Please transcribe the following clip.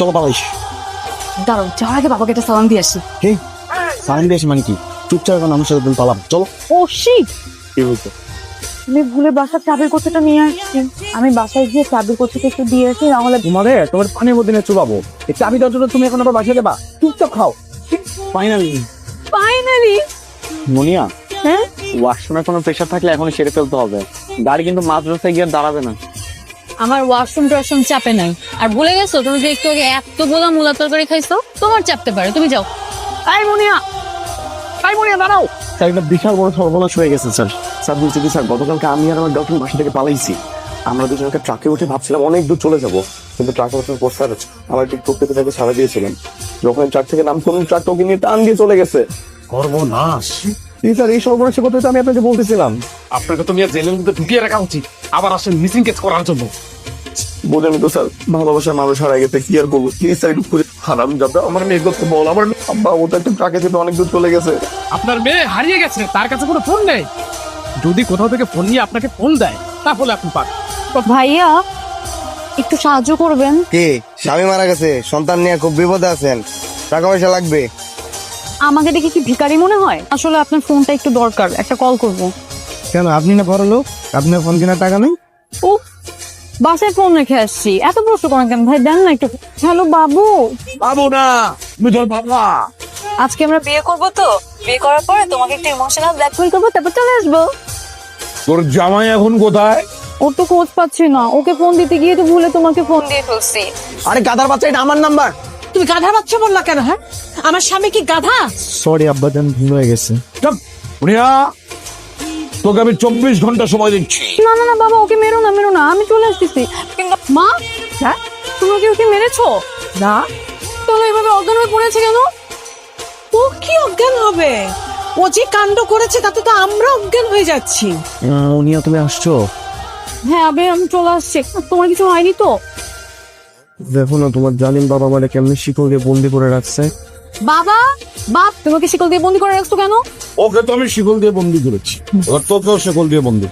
চলো পালাইস। দাঁড়াও, যাওয়ার আগে বাবাকে একটা সালাম দিয়ে আসি। হে সাইন দিয়েছি মানে কি? চুপচাপ এখন আমার সাথে তুমি পালাম, চলো। ও শিট, কি বলছো? আমি ভুলে বাসার চাবির কোথাটা নিয়ে আসছি। আমি বাসায় গিয়ে চাবির কোথাটা একটু দিয়ে আসি, নাহলে তোমার পানির মধ্যে নিয়ে চুবাবো। এই চাবি দেওয়ার জন্য তুমি এখন আবার বাসায় যাবা? চুপচাপ খাও। ফাইনালি মুনিয়া, হ্যাঁ ওয়াশরুমে কোনো প্রেশার থাকলে এখন সেরে ফেলতে হবে। গাড়ি কিন্তু মাদ্রাসায় গিয়ে দাঁড়াবে না। আমার ওয়াশরুম টাশরুম চাপে নাই। আর ভুলে গেছো তুমি যে একটু আগে এত গোলা মূলা তরকারি খাইছো, তোমার চাপতে পারে, তুমি যাও। আই মুনিয়া দাঁড়াও। স্যার একটা বিশাল বড় সর্বনাশ হয়ে গেছে স্যার। স্যার বলছি কি স্যার, গতকালকে আমি আর আমার গার্লফ্রেন্ড বাসা থেকে পালাইছি। আমরা দুজনকে ট্রাকে উঠে ভাবছিলাম অনেক দূর চলে যাবো, কিন্তু ট্রাকে ওঠার পর স্যার আমার টিকটক থেকে তাকে ছাড়া দিয়েছিলাম। যখন ট্রাক থেকে নামছিলাম, ট্রাকটা ওকে নিয়ে টান দিয়ে চলে গেছে। সর্বনাশ। স্যার এই সর্বনাশের কথা তো আমি আপনাকে বলতেছিলাম। আপনাকে তো মিয়া জেলের মধ্যে ঢুকিয়ে রাখা উচিত, আবার আসেন মিসিং কেস করার জন্য। বলেনি তো স্যার, ভালোবাসার মানুষ হারাই গেছে, কি আর বলবো। প্লিজ স্যার একটু খুঁজে হারাম যাবে আমার মেয়ে করতে বল। আমার আব্বা ও তো একটা ট্রাকে থেকে অনেক দূর চলে গেছে। আপনার মেয়ে হারিয়ে গেছে, তার কাছে কোনো ফোন নেই। যদি কোথাও থেকে ফোন নিয়ে আপনাকে ফোন দেয়, তাহলে আপনি পান। ভাইয়া একটু সাহায্য করবেন। কি স্বামী মারা গেছে, সন্তান নিয়ে খুব বিপদে আছেন, টাকা পয়সা লাগবে? আমাকে দেখে কি ভিখারি মনে হয়? আসলে আপনার ফোনটা একটু দরকার, একটা কল করব। কেন, আপনি না বড় লোক, আপনার ফোন কেনার টাকা নেই? ও বাসায় ফোন রেখে আসছি, এত প্রশ্ন করেন কেন ভাই? দেন না একটু। হ্যালো বাবু, পাবো না, মিঠল বাবা। আজকে আমরা বিয়ে করব, তো বিয়ে করার পরে তোমাকে একটু ইমোশনাল ব্ল্যাকমেল করবো, তারপর চলে আসবো। তোর জামাই এখন কোথায়? ওর তো খোঁজ পাচ্ছি না, ওকে ফোন দিতে গিয়ে তো ভুলে তোমাকে ফোন দিয়ে ফেলছি। আরে গাধার বাচ্চা, এটা আমার নাম্বার। তুমি গাধা বাচ্চা বললা কেন? হ্যাঁ, আমার স্বামী কি গাধা? সরি আব্বা জান, ভুল হয়ে গেছে। প্রিয়া, তোকে আমি 24 ঘন্টা সময় দিচ্ছি। না না না বাবা, ওকে মেরো না, আমি চলে আসতেছি। কিন্তু মা, হ্যাঁ তুমি ওকে মেরেছো? না, তাহলে এভাবে অজ্ঞান হয়ে পড়েছে কেন? ও কি অজ্ঞান হবে? ও যে কাণ্ড করেছে তাতে তো আমরা অজ্ঞান হয়ে যাচ্ছি। উনিও তুমি আসছো? হ্যাঁ আমি চলে আসছি। তোমার কিছু হয়নি তো? দেখো না, তোমার জালিম বাবা মানে কেমনি শিকল দিয়ে বন্দি করে রাখছে। বাবা, বাপ তোমাকে শিকল দিয়ে বন্দি করে রাখছো কেন? ওকে তো আমি শিকল দিয়ে বন্দি করেছি, তোকেও শিকল দিয়ে বন্দি।